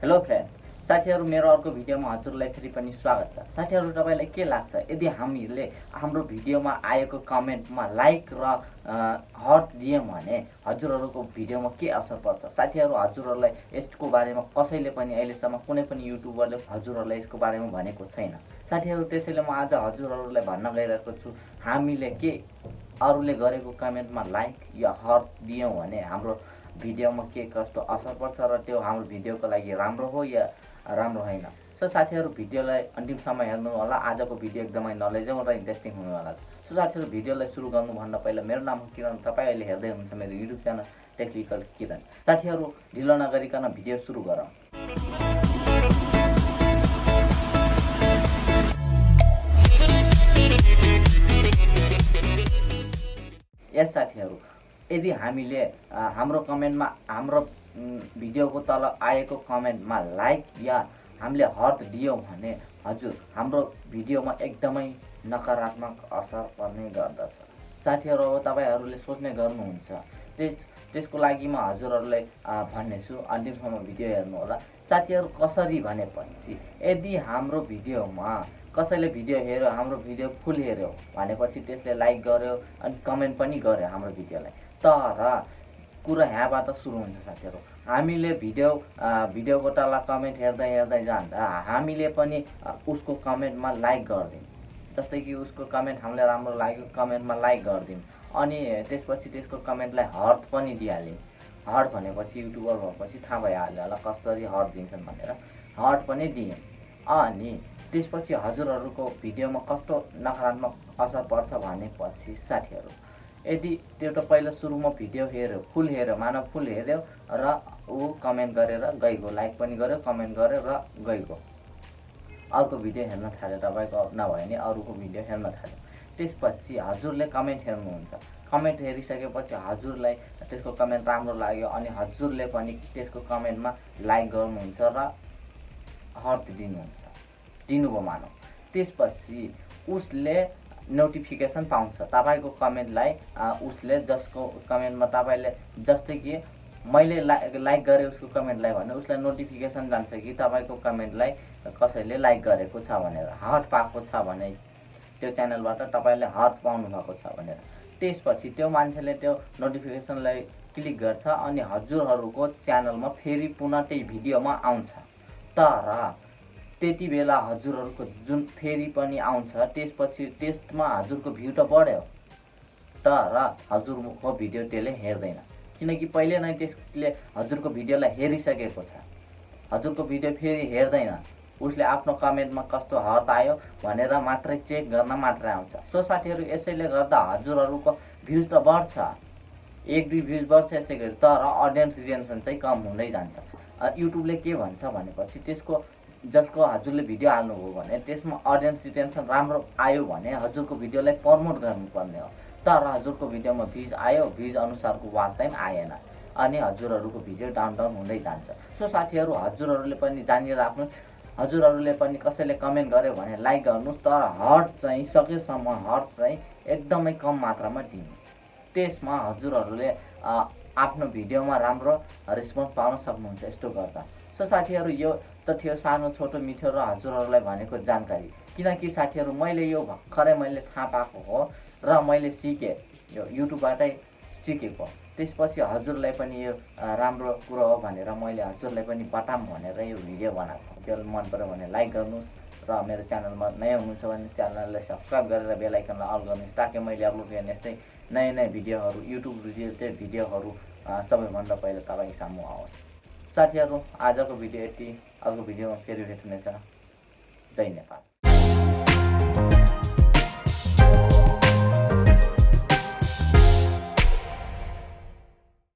Hello friend, साथीहरू मेरो अर्को भिडियोमा हजुरलाई फेरि पनि स्वागत छ। साथीहरू तपाईलाई के लाग्छ यदि हामीले हाम्रो भिडियोमा आएको कमेन्टमा लाइक र हार्ट दियौँ भने हजुरहरूको भिडियोमा के असर पर्छ? साथीहरू हजुरहरूलाई यसको बारेमा कसैले पनि अहिलेसम्म कुनै पनि युट्युबरले हजुरहरूलाई यसको बारेमा भनेको छैन। साथीहरू त्यसैले म आज हजुरहरूलाई भन्न गइरहेको छु, हामीले के अरूले गरेको कमेन्टमा लाइक या हार्ट दियौँ भने हाम्रो भिडियोमा के कस्तो असर पर्छ र त्यो हाम्रो भिडियोको लागि राम्रो हो या राम्रो होइन। सो साथीहरू भिडियोलाई अन्तिमसम्म हेर्नु होला। आजको भिडियो एकदमै नलेजौँ र इन्ट्रेस्टिङ हुनेवाला छ। सो साथीहरू भिडियोलाई सुरु गर्नुभन्दा पहिला मेरो नाम हो किरण, तपाईँ अहिले हेर्दै हुनुहुन्छ मेरो युट्युब च्यानल टेक्निकल किरण। साथीहरू ढिलो नगरिकन भिडियो सुरु गरौँ। यस साथीहरू, यदि हामीले हाम्रो कमेन्टमा हाम्रो भिडियोको तल आएको कमेन्टमा लाइक या हामीले हार्ट दियौँ भने हजुर हाम्रो भिडियोमा एकदमै नकारात्मक असर पर्ने गर्दछ। साथीहरू अब तपाईँहरूले सोच्ने गर्नुहुन्छ, त्यसको लागि म हजुरहरूलाई भन्नेछु, अन्तिमसम्म भिडियो हेर्नु होला। साथीहरू कसरी भनेपछि यदि हाम्रो भिडियोमा कसैले भिडियो हेऱ्यो, हाम्रो भिडियो फुल हेऱ्यो भनेपछि त्यसले लाइक गर्यो अनि कमेन्ट पनि गर्यो हाम्रो भिडियोलाई, तर कुरा यहाँबाट सुरु हुन्छ। साथीहरू हामीले भिडियोको तल कमेन्ट हेर्दै जाँदा हामीले पनि उसको कमेन्टमा लाइक गरिदिउँ। जस्तै कि उसको कमेन्ट हामीलाई राम्रो लाग्यो, कमेन्टमा लाइक गरिदिउँ अनि त्यसपछि त्यसको कमेन्टलाई हार्ट पनि दिइहाल्यौँ। हार्ट भनेपछि युट्युबर भएपछि थाहा भइहाल्यो होला कसरी हार्ट दिन्छन् भनेर, हार्ट पनि दियौँ। अनि त्यसपछि हजुरहरूको भिडियोमा कस्तो नकारात्मक असर पर्छ भनेपछि साथीहरू यदि त्यो त पहिला सुरुमा भिडियो हेऱ्यो, फुल हेऱ्यो, मानव फुल हेऱ्यो र ऊ कमेन्ट गरेर गइगयो, लाइक पनि गर्यो, कमेन्ट गर्यो र गइगयो, अर्को भिडियो हेर्न थाल्यो, तपाईँको नभए नि अरूको भिडियो हेर्न थाल्यो। त्यसपछि हजुरले कमेन्ट हेर्नुहुन्छ, कमेन्ट हेरिसकेपछि हजुरलाई त्यसको कमेन्ट राम्रो लाग्यो अनि हजुरले पनि त्यसको कमेन्टमा लाइक गर्नुहुन्छ र हार्ट दिनुभयो मानौ। त्यसपछि उसले नोटिफिकेसन पाउँछ तपाईँको कमेन्टलाई, उसले जसको कमेन्टमा तपाईँले, जस्तै कि मैले लाइक गरेँ उसको कमेन्टलाई भने उसलाई नोटिफिकेसन जान्छ कि तपाईँको कमेन्टलाई कसैले लाइक गरेको छ भनेर, हार्ट पाएको छ भने त्यो च्यानलबाट तपाईँले हार्ट पाउनु भएको छ भनेर। त्यसपछि त्यो मान्छेले त्यो नोटिफिकेसनलाई क्लिक गर्छ अनि हजुरहरूको च्यानलमा फेरि पुनः त्यही भिडियोमा आउँछ। तर त्यति बेला हजुरहरूको जुन फेरि पनि आउँछ त्यसपछि त्यसमा हजुरको भ्यू त बढ्यो तर हजुरको भिडियो त्यसले हेर्दैन, किनकि पहिले नै त्यसले हजुरको भिडियोलाई हेरिसकेको छ। हजुरको भिडियो फेरि हेर्दैन, उसले आफ्नो कमेन्टमा कस्तो हार्ट आयो भनेर मात्रै चेक गर्न मात्रै आउँछ। सो साथीहरू यसैले गर्दा हजुरहरूको भ्युज त बढ्छ, 1-2 भ्युज बढ्छ यस्तै गरी, तर अडियन्स रिटेन्सन चाहिँ कम हुँदै जान्छ। युट्युबले के भन्छ भनेपछि त्यसको जसको हजुरले भिडियो हाल्नुभयो भने त्यसमा अडियन्स रिटेन्सन राम्रो आयो भने हजुरको भिडियोलाई प्रमोट गर्नुपर्ने हो, तर हजुरको भिडियोमा भ्युज आयो, भ्युज अनुसारको वाच टाइम आएन अनि हजुरहरूको भिडियो डाउन हुँदै जान्छ। सो साथीहरू हजुरहरूले पनि जानिराख्नु, हजुरहरूले पनि कसैले कमेन्ट गर्यो भने लाइक गर्नुहोस्, तर हार्ट चाहिँ सकेसम्म हार्ट चाहिँ एकदमै कम मात्रामा दिनुहोस्। त्यसमा हजुरहरूले आफ्नो भिडियोमा राम्रो रेस्पोन्स पाउन सक्नुहुन्छ यस्तो गर्दा। सो साथीहरू यो त थियो सानो छोटो मिठो र हजुरहरूलाई भनेको जानकारी, किनकि साथीहरू मैले यो भर्खरै मैले थाहा पाएको हो र मैले सिकेँ, यो युट्युबबाटै सिकेको। त्यसपछि हजुरलाई पनि यो राम्रो कुरो हो भनेर मैले हजुरलाई पनि बताऊँ भनेर यो भिडियो बनाएको। त्यो मन पऱ्यो भने लाइक गर्नुहोस् र मेरो च्यानलमा नयाँ हुनुहुन्छ भने च्यानललाई सब्सक्राइब गरेर बेल आइकनलाई अल गर्नुहोस्, ताकि मैले अपलोड गर्ने यस्तै नयाँ भिडियोहरू, युट्युब भिडियोहरू सबैभन्दा पहिला तपाईँको सामु आओस्। साथीहरू आजको भिडियो यति, अर्को भिडियोमा फेरि भेट्नेछ। जय नेपाल।